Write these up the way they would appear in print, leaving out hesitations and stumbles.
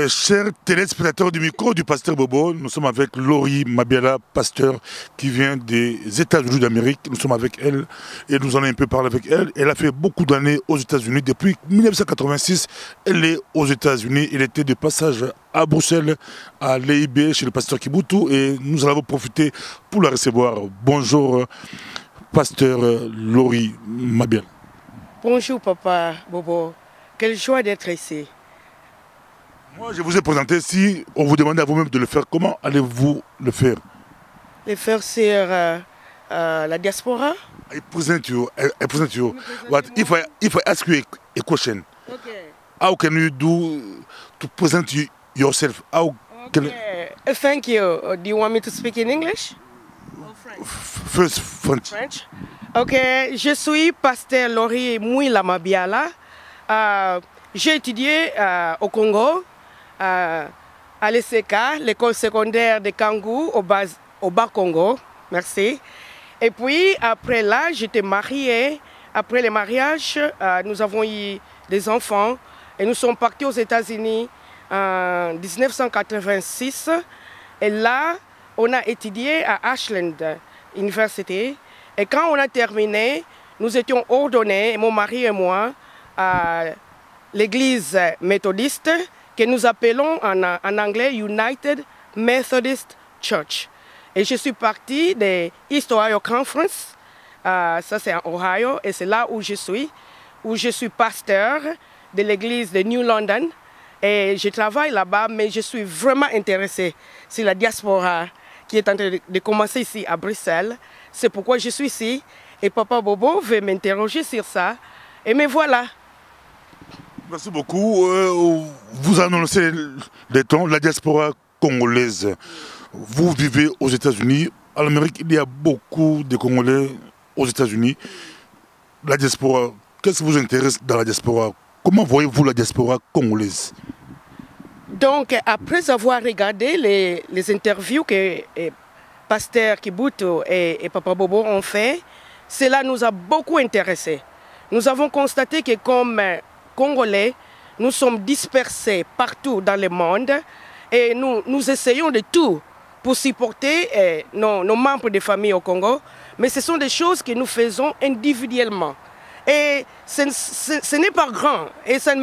Chers téléspectateurs du micro du pasteur Bobo, nous sommes avec Laurie Mabiala, pasteur qui vient des États-Unis d'Amérique. Nous sommes avec elle et nous allons un peu parler avec elle. Elle a fait beaucoup d'années aux États-Unis. Depuis 1986, elle est aux États-Unis. Elle était de passage à Bruxelles, à l'EIB, chez le pasteur Kibutu, et nous allons profiter pour la recevoir. Bonjour, pasteur Laurie Mabiala. Bonjour, papa Bobo. Quelle joie d'être ici. Moi, je vous ai présenté. Si on vous demandait à vous-même de le faire, comment allez-vous le faire? Le faire sur la diaspora. I present you. But if I ask you a question, Okay. how can you do to present yourself? How can Thank you. Do you want me to speak in English? Or French? first French? French. Ok, je suis pasteur Laurie Mabiala. J'ai étudié au Congo, à l'ECK, l'école secondaire de Kangou, au Bas-Congo. Merci. Et puis, après là, j'étais mariée. Après le mariage, nous avons eu des enfants et nous sommes partis aux États-Unis en 1986. Et là, on a étudié à Ashland University. Et quand on a terminé, nous étions ordonnés, mon mari et moi, à l'église méthodiste que nous appelons en anglais United Methodist Church. Et je suis partie de East Ohio Conference, ça c'est en Ohio, et c'est là où je suis pasteur de l'église de New London. Et je travaille là-bas, mais je suis vraiment intéressée sur la diaspora qui est en train de commencer ici à Bruxelles. C'est pourquoi je suis ici. Et Papa Bobo veut m'interroger sur ça. Et me voilà. Merci beaucoup. Vous annoncez les temps, la diaspora congolaise. Vous vivez aux États-Unis. En Amérique, il y a beaucoup de Congolais aux États-Unis. La diaspora, qu'est-ce qui vous intéresse dans la diaspora? Comment voyez-vous la diaspora congolaise? Donc, après avoir regardé les interviews que Pasteur Kibutu et Papa Bobo ont fait, cela nous a beaucoup intéressés. Nous avons constaté que comme Congolais, nous sommes dispersés partout dans le monde et nous essayons de tout pour supporter nos membres de famille au Congo, mais ce sont des choses que nous faisons individuellement. Et ce n'est pas grand, et ça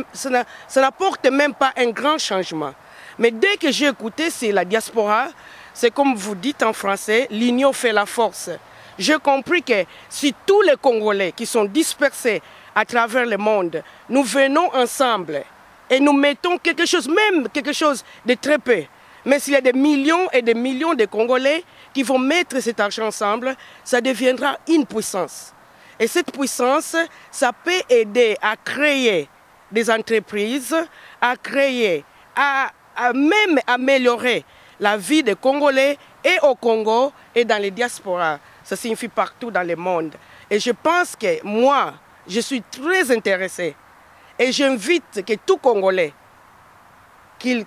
n'apporte même pas un grand changement. Mais dès que j'ai écouté, c'est la diaspora, c'est comme vous dites en français, l'union fait la force. J'ai compris que si tous les Congolais qui sont dispersés à travers le monde, nous venons ensemble et nous mettons quelque chose, même quelque chose de très peu, mais s'il y a des millions et des millions de Congolais qui vont mettre cet argent ensemble, ça deviendra une puissance. Et cette puissance, ça peut aider à créer des entreprises, à créer, à même améliorer la vie des Congolais et au Congo et dans les diasporas. Ça signifie partout dans le monde. Et je pense que moi, je suis très intéressé. Et j'invite que tout Congolais, qu'il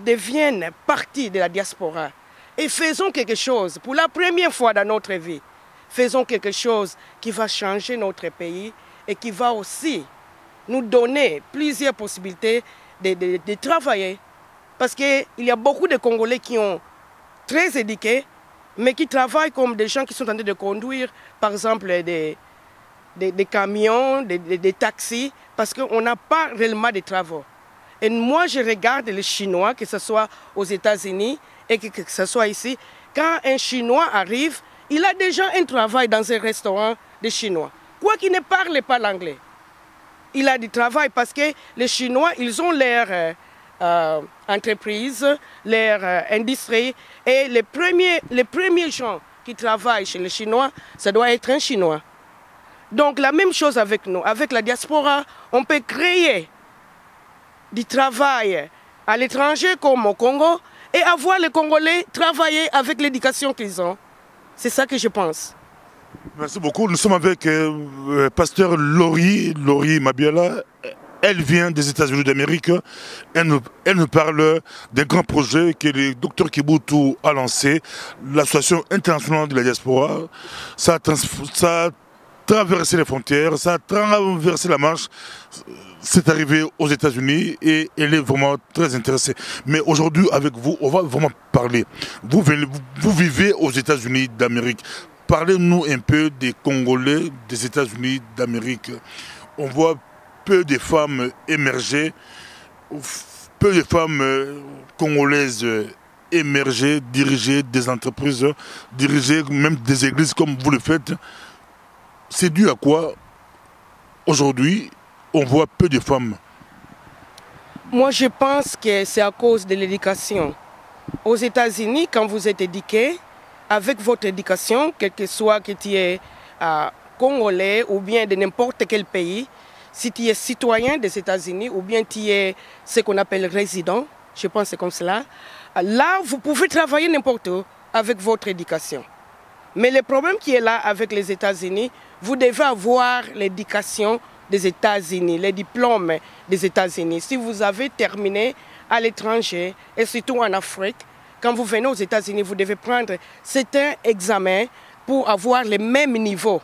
devienne partie de la diaspora. Et faisons quelque chose, pour la première fois dans notre vie, faisons quelque chose qui va changer notre pays et qui va aussi nous donner plusieurs possibilités de travailler. Parce qu'il y a beaucoup de Congolais qui sont très éduqués, mais qui travaillent comme des gens qui sont en train de conduire, par exemple, des camions, des taxis, parce qu'on n'a pas réellement de travaux. Et moi, je regarde les Chinois, que ce soit aux États-Unis et que ce soit ici, quand un Chinois arrive, il a déjà un travail dans un restaurant de Chinois. Quoi qu'il ne parle pas l'anglais. Il a du travail parce que les Chinois, ils ont leur entreprise, leur industrie. Et les premiers gens qui travaillent chez les Chinois, ça doit être un Chinois. Donc la même chose avec nous. Avec la diaspora, on peut créer du travail à l'étranger comme au Congo et avoir les Congolais travailler avec l'éducation qu'ils ont. C'est ça que je pense. Merci beaucoup. Nous sommes avec pasteur Laurie Mabiala. Elle vient des États-Unis d'Amérique. Elle nous parle d'un grand projet que le docteur Kibutu a lancé, l'Association internationale de la diaspora. Ça traversé les frontières, ça a traversé la Manche. C'est arrivé aux États-Unis et elle est vraiment très intéressée. Mais aujourd'hui, avec vous, on va vraiment parler. Vous vivez aux États-Unis d'Amérique. Parlez-nous un peu des Congolais des États-Unis d'Amérique. On voit peu de femmes émerger, peu de femmes congolaises émerger, diriger des entreprises, diriger même des églises comme vous le faites. C'est dû à quoi aujourd'hui on voit peu de femmes? Moi, je pense que c'est à cause de l'éducation. Aux États-Unis, quand vous êtes éduqué, avec votre éducation, quel que soit que tu es congolais ou bien de n'importe quel pays, si tu es citoyen des États-Unis ou bien tu es ce qu'on appelle résident, je pense que c'est comme cela, là, vous pouvez travailler n'importe où avec votre éducation. Mais le problème qui est là avec les États-Unis, vous devez avoir l'éducation des États-Unis, les diplômes des États-Unis. Si vous avez terminé à l'étranger, et surtout en Afrique, quand vous venez aux États-Unis, vous devez prendre certains examens pour avoir le même niveau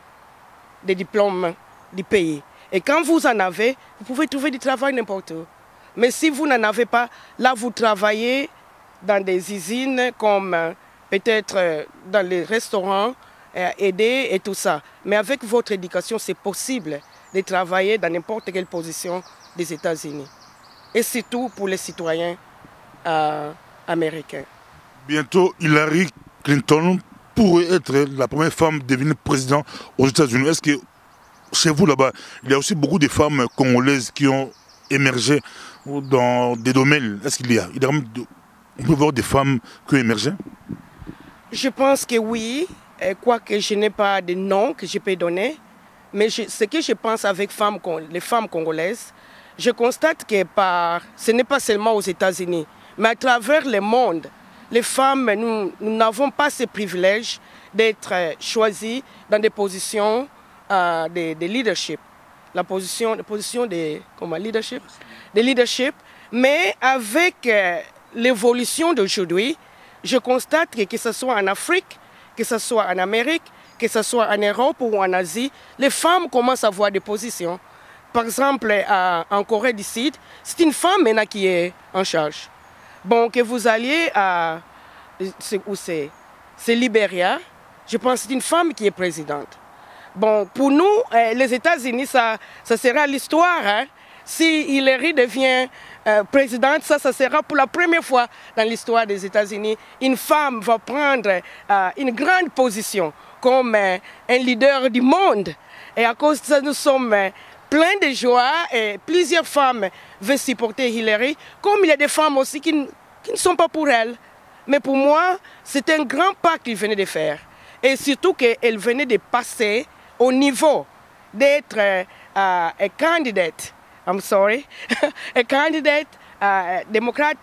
de diplôme du pays. Et quand vous en avez, vous pouvez trouver du travail n'importe où. Mais si vous n'en avez pas, là vous travaillez dans des usines comme peut-être dans les restaurants, aider et tout ça. Mais avec votre éducation, c'est possible de travailler dans n'importe quelle position des États-Unis. Et surtout pour les citoyens américains. Bientôt, Hillary Clinton pourrait être la première femme devenue présidente aux États-Unis. Est-ce que chez vous là-bas, il y a aussi beaucoup de femmes congolaises qui ont émergé dans des domaines? Est-ce qu'il y a, on peut voir des femmes qui ont émergé? Je pense que oui, quoique je n'ai pas de nom que je peux donner. Mais ce que je pense avec les femmes congolaises, je constate que ce n'est pas seulement aux États-Unis, mais à travers le monde, les femmes, nous n'avons pas ce privilège d'être choisies dans des positions de leadership. La position de leadership. Mais avec l'évolution d'aujourd'hui, je constate que ce soit en Afrique, que ce soit en Amérique, que ce soit en Europe ou en Asie, les femmes commencent à avoir des positions. Par exemple, en Corée du Sud, c'est une femme maintenant qui est en charge. Bon, que vous alliez à... Où c'est Libéria, je pense que c'est une femme qui est présidente. Bon, pour nous, les États-Unis, ça sera l'histoire. Hein? Si Hillary devient présidente, ça sera pour la première fois dans l'histoire des États-Unis. Une femme va prendre une grande position comme un leader du monde. Et à cause de ça, nous sommes pleins de joie et plusieurs femmes veulent supporter Hillary, comme il y a des femmes aussi qui ne sont pas pour elle. Mais pour moi, c'est un grand pas qu'il venait de faire. Et surtout qu'elle venait de passer au niveau d'être a candidate, I'm sorry, a candidate, a Democrat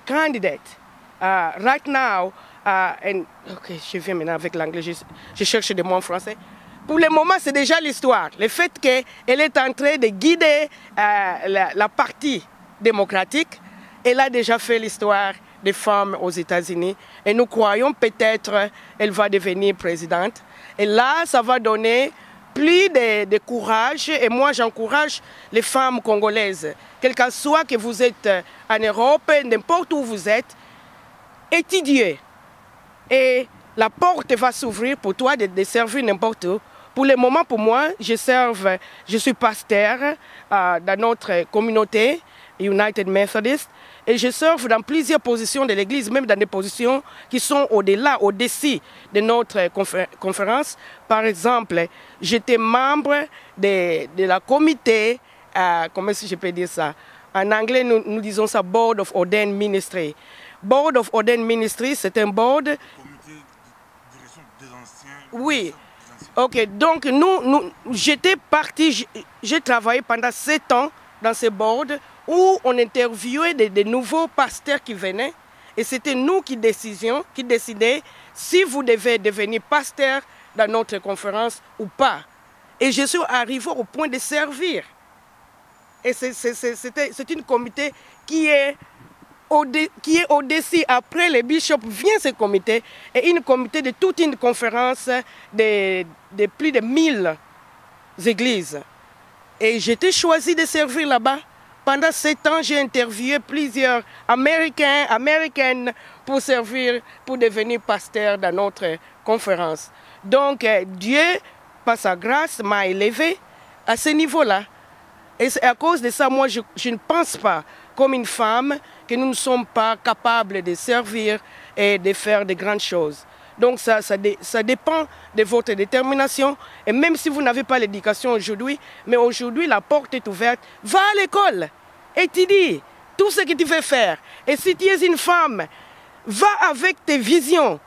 candidate. Right now, ok, je viens maintenant avec l'anglais, je cherche des mots en français. Pour le moment, c'est déjà l'histoire. Le fait qu'elle est en train de guider la partie démocratique, elle a déjà fait l'histoire des femmes aux États-Unis. Et nous croyons peut-être qu'elle va devenir présidente. Et là, ça va donner plus de courage. Et moi, j'encourage les femmes congolaises, quel que soit que vous êtes en Europe, n'importe où vous êtes, étudiez. Et la porte va s'ouvrir pour toi de servir n'importe où. Pour le moment, pour moi, je suis pasteur dans notre communauté, United Methodist, et je serve dans plusieurs positions de l'Église, même dans des positions qui sont au-delà, au-dessus de notre conférence. Par exemple, j'étais membre de la comité, comment est-ce que je peux dire ça? En anglais, nous disons ça Board of Ordained Ministry. Board of Ordained Ministry, c'est un board... Comité de direction des anciens... Oui. Ok, donc j'étais parti, j'ai travaillé pendant 7 ans dans ce board où on interviewait des nouveaux pasteurs qui venaient et c'était nous qui décidions si vous devez devenir pasteur dans notre conférence ou pas. Et je suis arrivé au point de servir. Et c'est une comité qui est qui est au-dessus. Après, les bishops vient ce comité, et une comité de toute une conférence de plus de 1000 églises. Et j'étais choisi de servir là-bas. Pendant 7 ans, j'ai interviewé plusieurs Américaines pour servir, pour devenir pasteur dans notre conférence. Donc, Dieu, par sa grâce, m'a élevé à ce niveau-là. Et à cause de ça, moi, je ne pense pas, comme une femme, que nous ne sommes pas capables de servir et de faire de grandes choses. Donc ça dépend de votre détermination. Et même si vous n'avez pas l'éducation aujourd'hui, mais aujourd'hui la porte est ouverte, va à l'école, étudie tout ce que tu veux faire. Et si tu es une femme, va avec tes visions.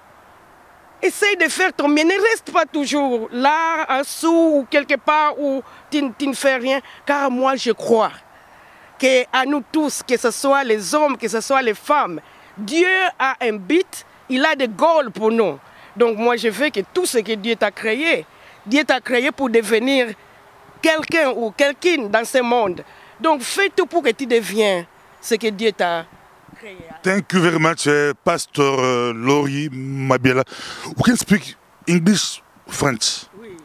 Essaye de faire ton mieux. Ne reste pas toujours là, en dessous ou quelque part où tu ne fais rien. Car moi je crois qu'à nous tous, que ce soit les hommes, que ce soit les femmes, Dieu a un but. Il a des goals pour nous. Donc moi je veux que tout ce que Dieu t'a créé pour devenir quelqu'un ou quelqu'une dans ce monde. Donc fais tout pour que tu deviennes ce que Dieu t'a créé. Thank you very much, Pastor Lori Mabiala. You can speak English, French. Oui.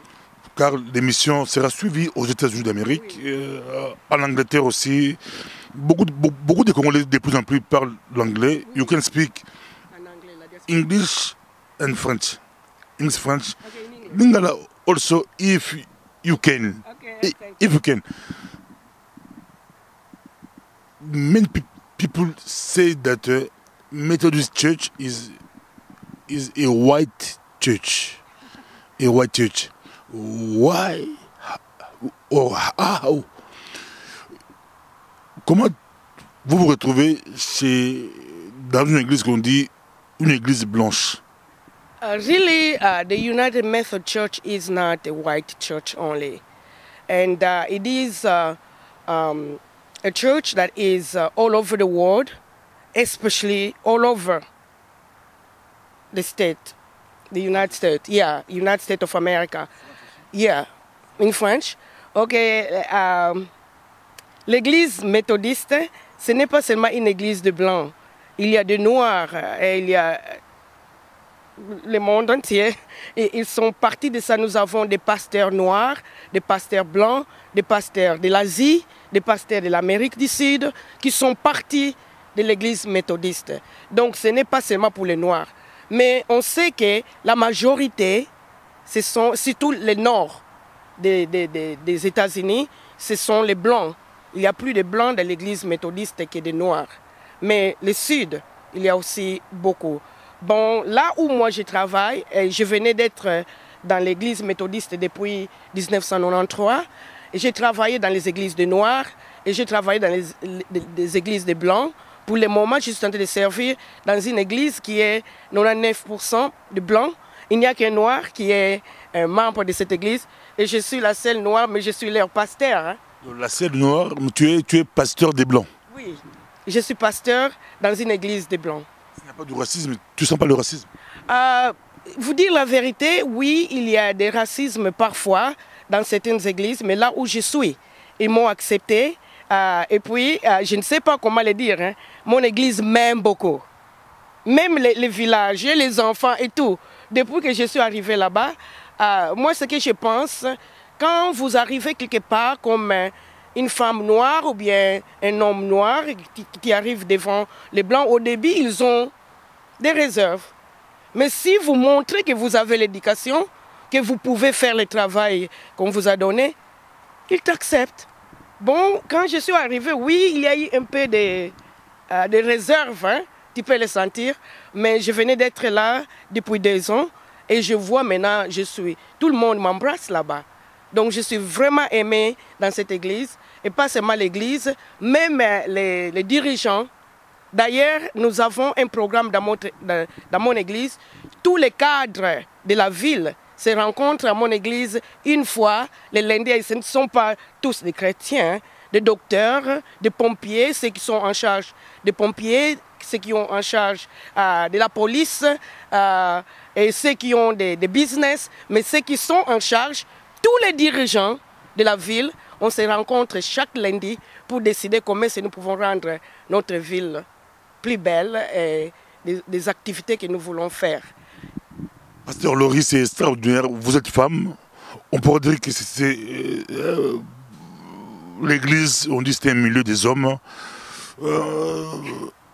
Car l'émission sera suivie aux États-Unis d'Amérique, en Angleterre aussi. Beaucoup de Congolais de plus en plus parlent l'anglais. You can speak English and French. English, French. Okay, Lingala also, if you can. Okay, If you can. Many people say that Methodist Church is a white church. A white church. Why? Or how? Comment vous vous retrouvez dans une église qu'on dit une église blanche? Really, the United Methodist Church is not a white church only. And it is a church that is all over the world, especially all over the state, the United States. Yeah, United States of America. Yeah, in French. Okay, l'église méthodiste, ce n'est pas seulement une église de blancs. Il y a des noirs, et il y a le monde entier. Et ils sont partis de ça. Nous avons des pasteurs noirs, des pasteurs blancs, des pasteurs de l'Asie, des pasteurs de l'Amérique du Sud, qui sont partis de l'église méthodiste. Donc ce n'est pas seulement pour les noirs. Mais on sait que la majorité, ce sont surtout le nord des États-Unis, ce sont les blancs. Il y a plus de blancs dans l'église méthodiste que de noirs. Mais le sud, il y a aussi beaucoup. Bon, là où moi je travaille, je venais d'être dans l'église méthodiste depuis 1993. J'ai travaillé dans les églises de noirs et j'ai travaillé dans les églises de blancs. Pour le moment, je suis en train de servir dans une église qui est 99% de blancs. Il n'y a qu'un noir qui est un membre de cette église. Et je suis la seule noire, mais je suis leur pasteur. Hein. La seule noire, tu es pasteur des blancs. Oui, je suis pasteur dans une église des blancs. Il n'y a pas de racisme, tu ne sens pas le racisme? Vous dire la vérité, oui, il y a des racismes parfois dans certaines églises, mais là où je suis, ils m'ont accepté. Et puis, je ne sais pas comment le dire, hein, mon église m'aime beaucoup. Même les villages, les enfants et tout. Depuis que je suis arrivée là-bas, moi ce que je pense, quand vous arrivez quelque part comme une femme noire ou bien un homme noir qui arrive devant les blancs, au début ils ont des réserves. Mais si vous montrez que vous avez l'éducation, que vous pouvez faire le travail qu'on vous a donné, ils t'acceptent. Bon, quand je suis arrivée, oui, il y a eu un peu de réserve, hein, tu peux le sentir, mais je venais d'être là depuis 2 ans et je vois maintenant, tout le monde m'embrasse là-bas. Donc je suis vraiment aimée dans cette église, et pas seulement l'église, même les dirigeants. D'ailleurs, nous avons un programme dans mon église. Tous les cadres de la ville se rencontrent à mon église une fois le lundi. Et ce ne sont pas tous des chrétiens, des docteurs, des pompiers, ceux qui sont en charge des pompiers, ceux qui ont en charge de la police, et ceux qui ont des business, mais ceux qui sont en charge, tous les dirigeants de la ville, on se rencontre chaque lundi pour décider comment nous pouvons rendre notre ville plus belle et des activités que nous voulons faire. Pasteur Laurie, c'est extraordinaire. Vous êtes femme. On pourrait dire que c'est l'église, on dit que c'était un milieu des hommes.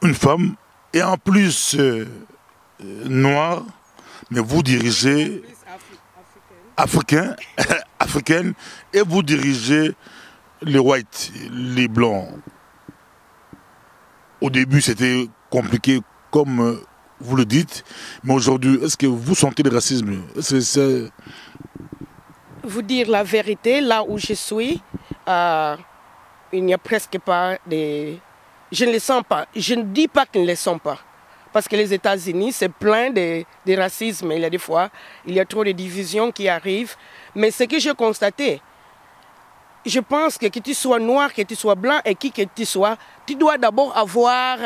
Une femme, et en plus noire, mais vous dirigez africaine, et vous dirigez les whites, les blancs. Au début, c'était compliqué, comme vous le dites, mais aujourd'hui, est-ce que vous sentez le racisme? Vous dire la vérité, là où je suis, il n'y a presque pas de... Je ne les sens pas. Je ne dis pas qu'ils ne les sont pas. Parce que les États-Unis, c'est plein de racisme. Il y a des fois, il y a trop de divisions qui arrivent. Mais ce que j'ai constaté, je pense que tu sois noir, que tu sois blanc et qui que tu sois, tu dois d'abord avoir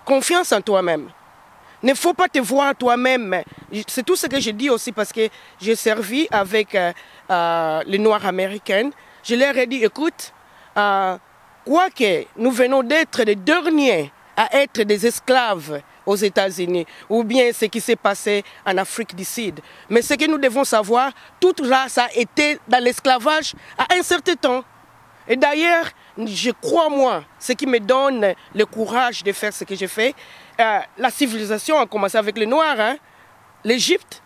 confiance en toi-même. Il ne faut pas te voir toi-même. C'est tout ce que je dis aussi parce que j'ai servi avec les Noirs américains. Je leur ai dit, écoute, quoique nous venons d'être les derniers à être des esclaves aux États-Unis, ou bien ce qui s'est passé en Afrique du Sud. Mais ce que nous devons savoir, toute race a été dans l'esclavage à un certain temps. Et d'ailleurs, je crois, moi, ce qui me donne le courage de faire ce que je fais, la civilisation a commencé avec les Noirs. Hein. L'Égypte,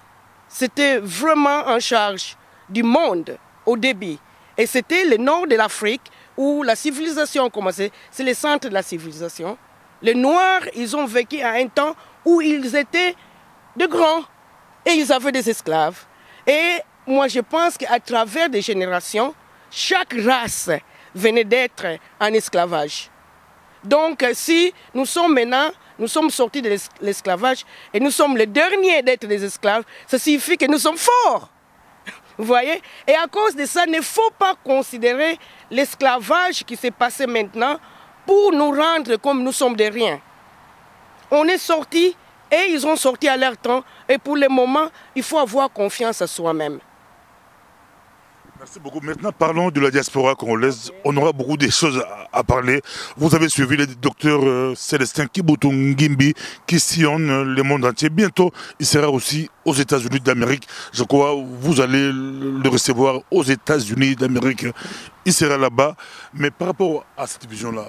c'était vraiment en charge du monde au début. Et c'était le nord de l'Afrique où la civilisation a commencé. C'est le centre de la civilisation. Les Noirs, ils ont vécu à un temps où ils étaient de grands et ils avaient des esclaves. Et moi, je pense qu'à travers des générations, chaque race venait d'être en esclavage. Donc, si nous sommes maintenant, nous sommes sortis de l'esclavage et nous sommes les derniers d'être des esclaves, ça signifie que nous sommes forts. Vous voyez? Et à cause de ça, il ne faut pas considérer l'esclavage qui s'est passé maintenant pour nous rendre comme nous sommes de rien. On est sortis et ils ont sorti à leur temps. Et pour le moment, il faut avoir confiance en soi-même. Merci beaucoup. Maintenant, parlons de la diaspora congolaise. On aura beaucoup de choses à parler. Vous avez suivi le docteur Célestin Kibutu Ngimbi qui sillonne le monde entier. Bientôt, il sera aussi aux États-Unis d'Amérique. Je crois que vous allez le recevoir aux États-Unis d'Amérique. Il sera là-bas. Mais par rapport à cette vision-là,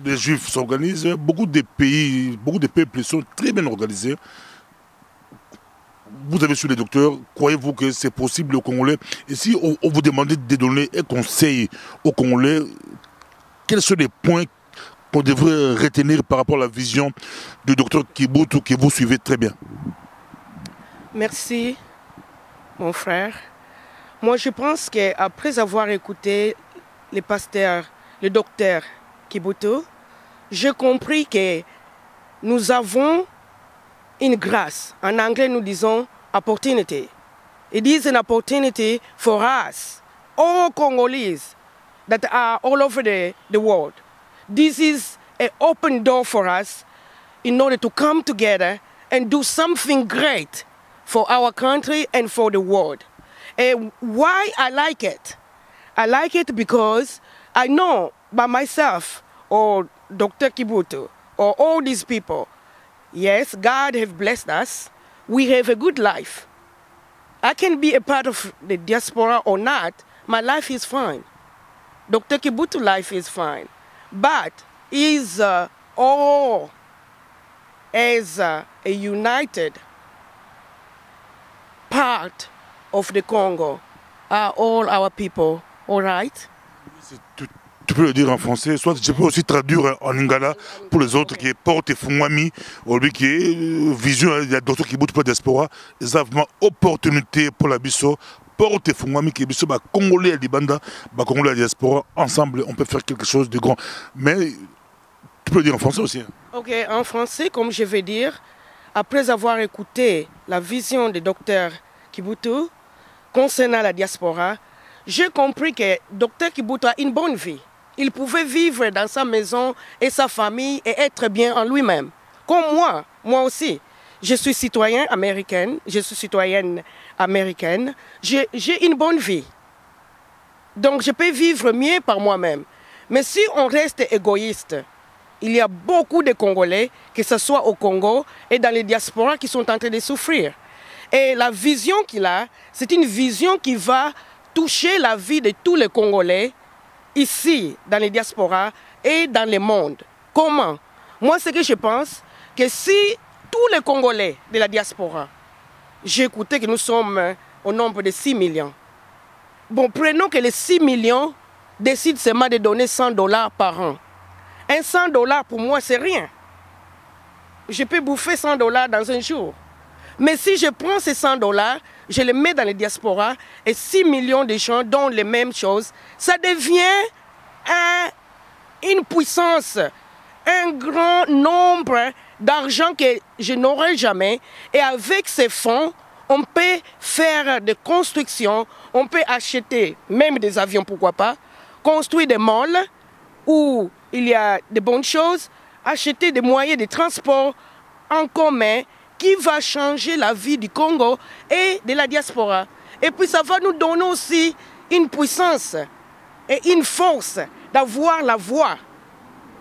les Juifs s'organisent. Beaucoup de pays, beaucoup de peuples sont très bien organisés. Vous avez su les docteurs, croyez-vous que c'est possible au Congolais? Et si on vous demandait de donner un conseil aux Congolais, quels sont les points qu'on devrait retenir par rapport à la vision du docteur Kibutu que vous suivez très bien? Merci, mon frère. Moi, je pense qu'après avoir écouté les pasteurs, le docteur Kibutu, j'ai compris que nous avons une grâce. En anglais, nous disons opportunity. It is an opportunity for us, all Congolese that are all over the world. This is an open door for us in order to come together and do something great for our country and for the world. And why I like it? I like it because I know by myself, or Dr. Kibutu, or all these people, yes, God has blessed us. We have a good life. I can be a part of the diaspora or not. My life is fine. Dr. Kibutu's life is fine. But is all as a united part of the Congo are all our people, all right? Tu peux le dire en français, soit je peux aussi traduire en lingala pour les autres qui est porte fungwami, ou qui est vision, il y a d'autres qui boutent pour la diaspora, ils ont vraiment opportunité pour la biso, porte fungwami qui est biso, Congolais et Libanda, Congolais et la diaspora, ensemble on peut faire quelque chose de grand. Mais tu peux le dire en français aussi. Ok, en français, comme je vais dire, après avoir écouté la vision du docteur Kibutu concernant la diaspora, j'ai compris que docteur Kibutu a une bonne vie. Il pouvait vivre dans sa maison et sa famille et être bien en lui-même. Comme moi aussi. Je suis citoyen américain, je suis citoyenne américaine. J'ai une bonne vie. Donc je peux vivre mieux par moi-même. Mais si on reste égoïste, il y a beaucoup de Congolais, que ce soit au Congo et dans les diasporas, qui sont en train de souffrir. Et la vision qu'il a, c'est une vision qui va toucher la vie de tous les Congolais, ici, dans les diasporas et dans le monde. Comment? Moi, ce que je pense, que si tous les Congolais de la diaspora, j'ai écouté que nous sommes au nombre de 6 millions. Bon, prenons que les 6 millions décident seulement de donner $100 par an. Un $100 pour moi, c'est rien. Je peux bouffer $100 dans un jour. Mais si je prends ces $100, je les mets dans les diasporas et 6 millions de gens dont les mêmes choses, ça devient une puissance, un grand nombre d'argent que je n'aurai jamais. Et avec ces fonds, on peut faire des constructions, on peut acheter même des avions, pourquoi pas, construire des malls où il y a de bonnes choses, acheter des moyens de transport en commun qui va changer la vie du Congo et de la diaspora. Et puis ça va nous donner aussi une puissance et une force d'avoir la voix.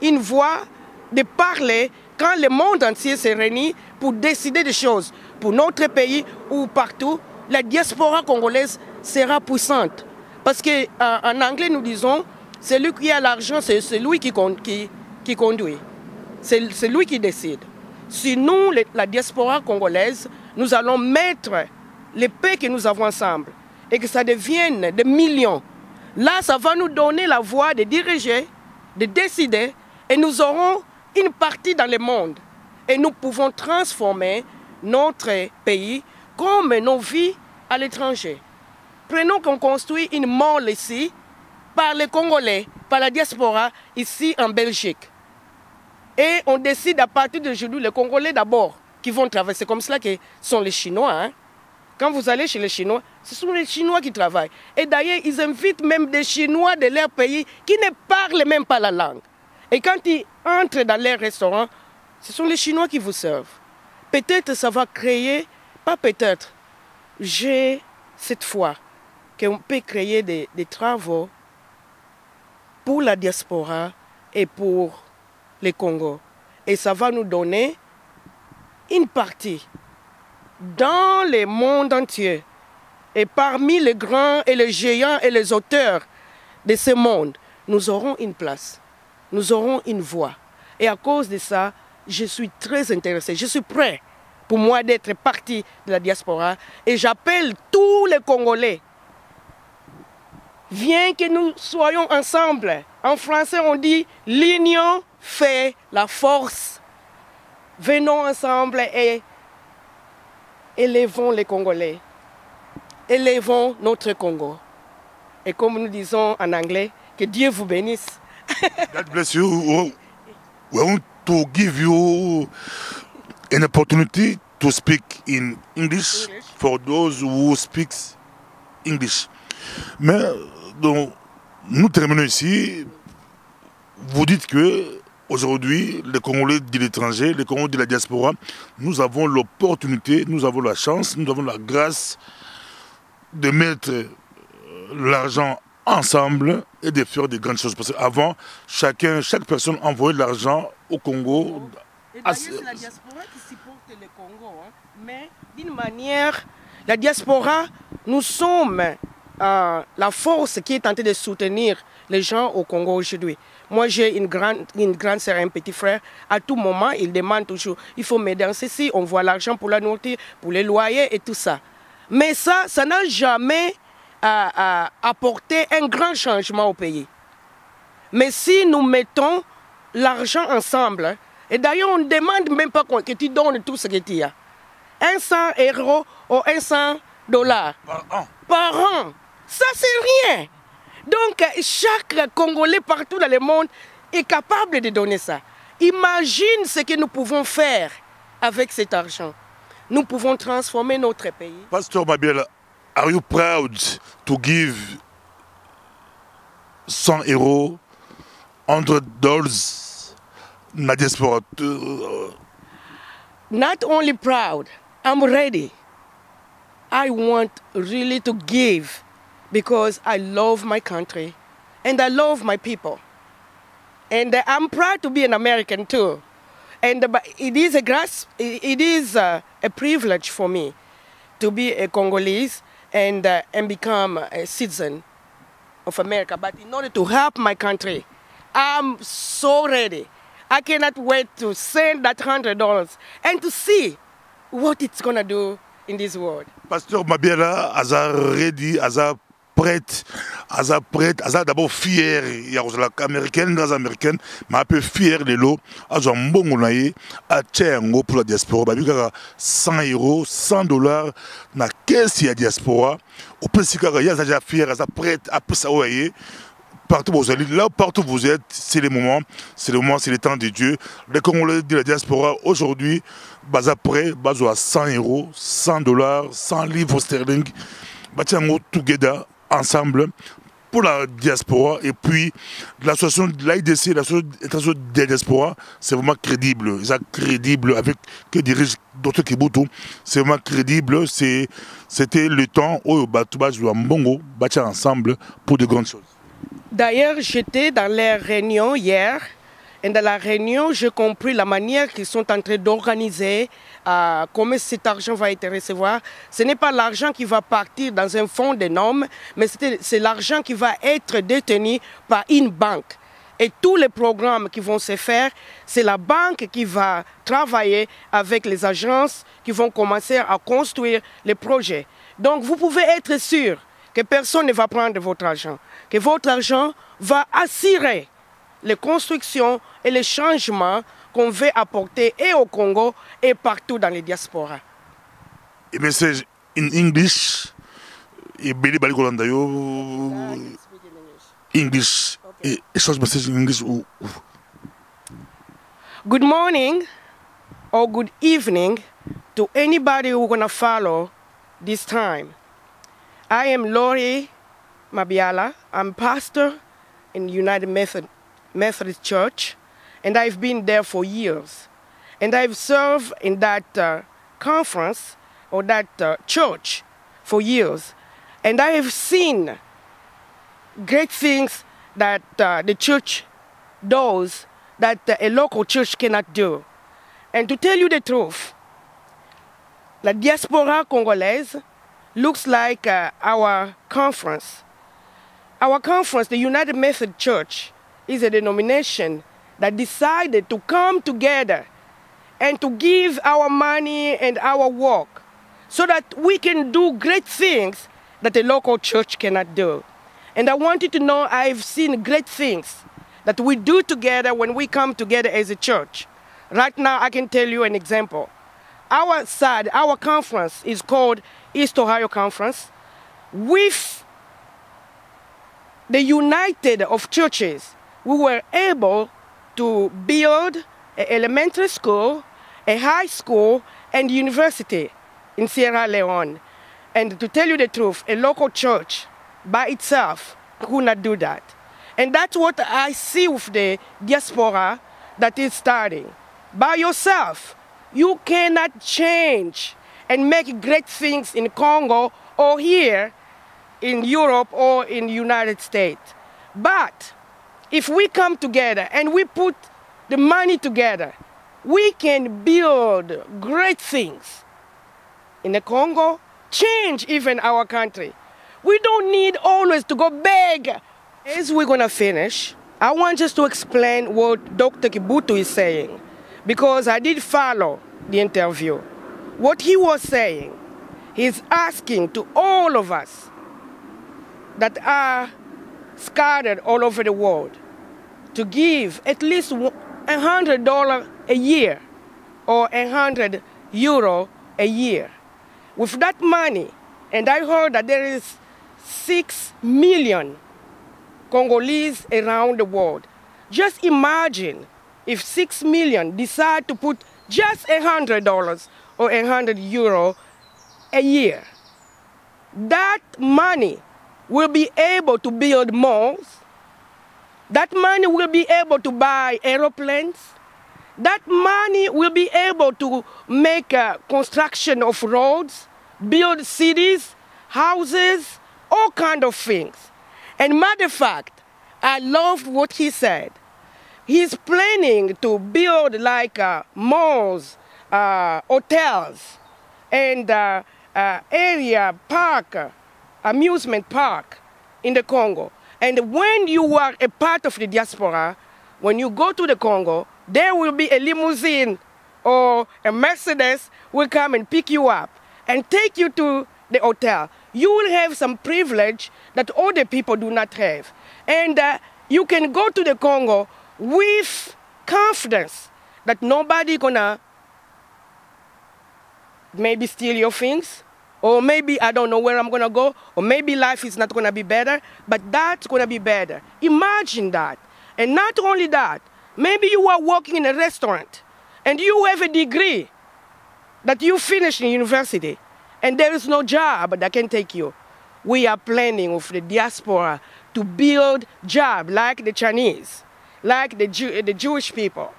Une voix de parler quand le monde entier se réunit pour décider des choses. Pour notre pays ou partout, la diaspora congolaise sera puissante. Parce qu'en anglais, nous disons, celui qui a l'argent, c'est celui qui conduit. C'est lui qui décide. Si nous, la diaspora congolaise, nous allons mettre les paix que nous avons ensemble et que ça devienne des millions, là, ça va nous donner la voie de diriger, de décider, et nous aurons une partie dans le monde. Et nous pouvons transformer notre pays comme nos vies à l'étranger. Prenons qu'on construit une mall ici, par les Congolais, par la diaspora, ici en Belgique. Et on décide à partir d'aujourd'hui, les Congolais d'abord, qui vont travailler. C'est comme cela que sont les Chinois. Hein. Quand vous allez chez les Chinois, ce sont les Chinois qui travaillent. Et d'ailleurs, ils invitent même des Chinois de leur pays qui ne parlent même pas la langue. Et quand ils entrent dans leur restaurant, ce sont les Chinois qui vous servent. Peut-être ça va créer, pas peut-être, j'ai cette foi qu'on peut créer des travaux pour la diaspora et pour les Congo. Et ça va nous donner une partie dans le monde entier. Et parmi les grands et les géants et les auteurs de ce monde, nous aurons une place. Nous aurons une voix. Et à cause de ça, je suis très intéressé. Je suis prêt pour moi d'être partie de la diaspora. Et j'appelle tous les Congolais. Viens que nous soyons ensemble. En français, on dit l'union fait la force. Venons ensemble et élevons les Congolais. Élevons notre Congo. Et comme nous disons en anglais, que Dieu vous bénisse. God bless you. We want to give you an opportunity to speak in English for those who speak English. Mais donc, nous terminons ici. Vous dites que aujourd'hui, les Congolais de l'étranger, les Congolais de la diaspora, nous avons l'opportunité, nous avons la chance, nous avons la grâce de mettre l'argent ensemble et de faire de grandes choses. Parce qu'avant, chaque personne envoyait de l'argent au Congo. Et d'ailleurs, c'est la diaspora qui supporte le Congo. Hein. Mais d'une manière, la diaspora, nous sommes la force qui est tentée de soutenir les gens au Congo aujourd'hui. Moi, j'ai une grande sœur et un petit frère. À tout moment, ils demandent toujours, il faut m'aider en ceci, on voit l'argent pour la nourriture, pour les loyers et tout ça. Mais ça n'a jamais apporté un grand changement au pays. Mais si nous mettons l'argent ensemble, et d'ailleurs, on ne demande même pas que tu donnes tout ce que tu as. 100 € ou $100 par an. Ça, c'est rien. Donc, chaque Congolais partout dans le monde est capable de donner ça. Imagine ce que nous pouvons faire avec cet argent. Nous pouvons transformer notre pays. Pastor Mabiala, are you proud to give 100 €, $100 na diaspora? Not only proud, I'm ready. I want really to give because I love my country and I love my people. And I'm proud to be an American too. And but it is a privilege for me to be a Congolese and become a citizen of America. But in order to help my country, I'm so ready. I cannot wait to send that $100 and to see what it's gonna do in this world. Pasteur Mabiala, aza ready, aza prête, aza d'abord fier, il y a américaine, les américaines, mais un peu fier de l'eau, aza mbongo naie, a tchengo pour la diaspora, bah bika 100 €, $100 na caisse ya diaspora, au plus si kaka, il y a déjà fier, aza prête, à peu ça ouaye. Partout où vous allez, là partout où vous êtes, c'est le moment, c'est le temps de Dieu. Les Congolais de la diaspora aujourd'hui, bas après, bas à 100 €, $100, 100 livres sterling, bâtiment together, ensemble, pour la diaspora. Et puis, l'association de l'AIDC, l'association de la diaspora, c'est vraiment crédible. C'est crédible avec que dirige Dr Kibutu. C'est vraiment crédible. C'était le temps où Batouba joue en bongo, bâtir ensemble pour de grandes choses. D'ailleurs, j'étais dans leur réunion hier, et dans la réunion, j'ai compris la manière qu'ils sont en train d'organiser, comment cet argent va être recevoir. Ce n'est pas l'argent qui va partir dans un fonds d'énormes, mais c'est l'argent qui va être détenu par une banque. Et tous les programmes qui vont se faire, c'est la banque qui va travailler avec les agences qui vont commencer à construire les projets. Donc vous pouvez être sûr que personne ne va prendre votre argent, que votre argent va assurer les constructions et les changements qu'on veut apporter et au Congo et partout dans les diasporas. A message in English, English, a short message in English. Good morning or good evening to anybody who's going to follow this time. I am Lori Mabiala. I'm pastor in United Methodist Church, and I've been there for years. And I've served in that conference or that church for years. And I have seen great things that the church does that a local church cannot do. And to tell you the truth, la diaspora congolaise looks like our conference. Our conference, the United Methodist Church, is a denomination that decided to come together and to give our money and our work so that we can do great things that a local church cannot do. And I want you to know I've seen great things that we do together when we come together as a church. Right now, I can tell you an example. Our conference is called East Ohio Conference. With the United of Churches, we were able to build an elementary school, a high school, and university in Sierra Leone. And to tell you the truth, a local church by itself could not do that. And that's what I see with the diaspora that is starting. By yourself, you cannot change and make great things in Congo or here in Europe or in the United States. But if we come together and we put the money together, we can build great things in the Congo, change even our country. We don't need always to go beg. As we're going to finish, I want just to explain what Dr. Kibutu is saying, because I did follow the interview. What he was saying, he's asking to all of us that are scattered all over the world to give at least $100 a year or €100 a year. With that money, and I heard that there is 6 million Congolese around the world. Just imagine if 6 million decide to put just $100 or €100 a year. That money will be able to build malls. That money will be able to buy aeroplanes. That money will be able to make construction of roads, build cities, houses, all kinds of things. And matter of fact, I loved what he said. he's planning to build like malls, hotels, and area park, amusement park in the Congo. And when you are a part of the diaspora, when you go to the Congo, there will be a limousine or a Mercedes will come and pick you up and take you to the hotel. You will have some privilege that other people do not have. And you can go to the Congo with confidence that nobody gonna maybe steal your things, or maybe I don't know where I'm gonna go, or maybe life is not gonna be better, but that's gonna be better. Imagine that. And not only that, maybe you are working in a restaurant and you have a degree that you finished in university and there is no job that can take you. We are planning with the diaspora to build jobs like the Chinese, like the Jewish people.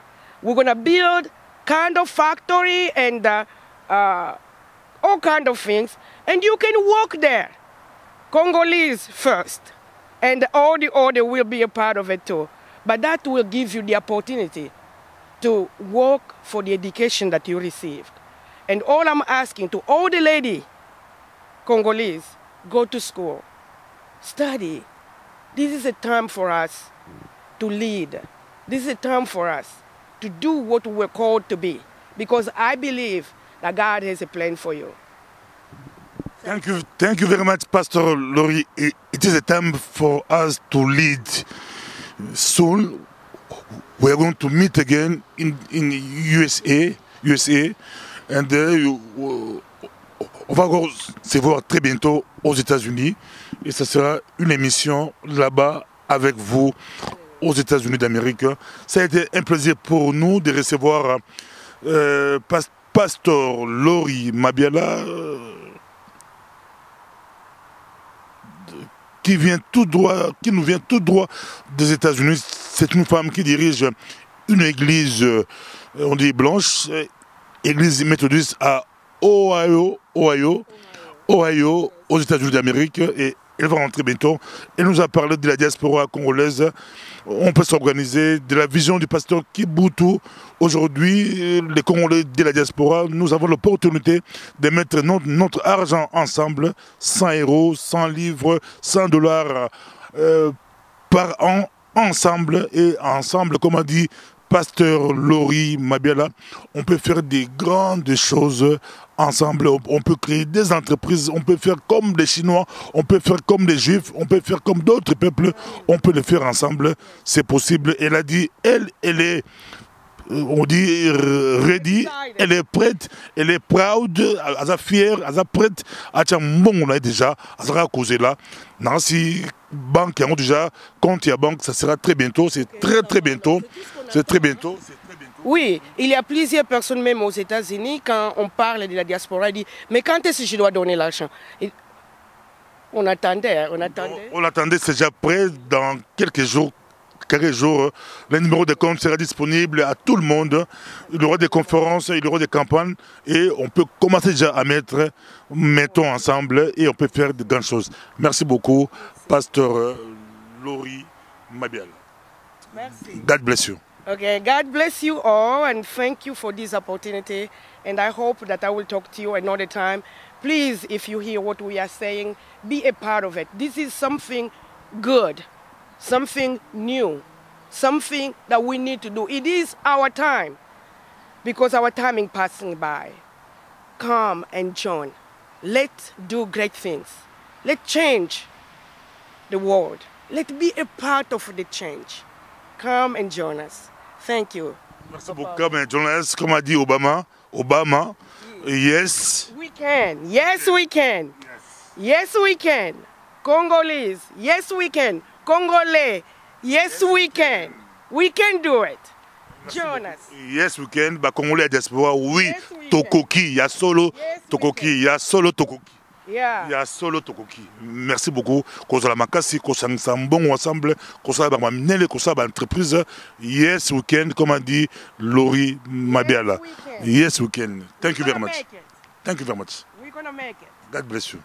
We're gonna build kind of factory and all kind of things, and you can work there. Congolese first, and all the other will be a part of it too. But that will give you the opportunity to work for the education that you received. And all I'm asking to all the lady Congolese, go to school, study. This is a time for us to lead. This is a time for us to do what we're called to be, because I believe that God has a plan for you. Thank you very much, Pastor Lori. It is a time for us to lead. Soon, we are going to meet again in USA, and on va se voir très bientôt aux États-Unis, et ça sera une émission là-bas avec vous aux États-Unis d'Amérique. Ça a été un plaisir pour nous de recevoir Pasteur Lori Mabiala, qui nous vient tout droit des États-Unis. C'est une femme qui dirige une église, on dit blanche, église méthodiste à Ohio, aux États-Unis d'Amérique, et elle va rentrer bientôt. Elle nous a parlé de la diaspora congolaise. On peut s'organiser, de la vision du pasteur Kibutu. Aujourd'hui, les Congolais de la diaspora, nous avons l'opportunité de mettre notre argent ensemble, 100 €, 100 livres, 100 $ par an, ensemble. Et ensemble, comme a dit Pasteur Lori Mabiala, on peut faire des grandes choses ensemble. On peut créer des entreprises, on peut faire comme les Chinois, on peut faire comme les Juifs, on peut faire comme d'autres peuples, on peut le faire ensemble, c'est possible. Elle a dit, elle est, on dit ready, elle est prête, elle est proud, elle est fière, elle est prête à dire bon, on a déjà, elle sera causé là. Nancy, banque, déjà, compte à banque, ça sera très bientôt, c'est très bientôt, c'est très bientôt. Oui, il y a plusieurs personnes, même aux États-Unis, quand on parle de la diaspora, ils disent mais quand est-ce que je dois donner l'argent? On attendait. On attendait, c'est déjà prêt. Dans quelques jours, le numéro de compte sera disponible à tout le monde. Il y aura des conférences, il y aura des campagnes, et on peut commencer déjà à mettons ensemble, et on peut faire de grandes choses. Merci beaucoup, Pasteur Lori Mabiala. Merci. God bless you. Okay, God bless you all, and thank you for this opportunity. And I hope that I will talk to you another time. Please, if you hear what we are saying, be a part of it. This is something good, something new, something that we need to do. It is our time, because our time is passing by. Come and join. Let's do great things. Let's change the world. Let's be a part of the change. Come and join us. Thank you. Merci beaucoup, Jonas. Comme a dit Obama, yes. We can. Yes, we can. Yes, we can. Congolese. Yes, we can. Congolais. Yes, we can. We can do it. Jonas. Yes, we can. Bah, Congolais diaspora, oui. Yes, Tokoki, il y a solo Tokoki, il y a solo Tokoki. Yeah. Il y a solo Tokoki. Merci beaucoup. Kozala makasi, kozala bon ensemble, kozala ba minele, kozala ba entreprise. Yes, we can, comme a dit Lori Mabiala. Yes, we can. Thank you very much. Thank you very much. We're gonna make it. God bless you.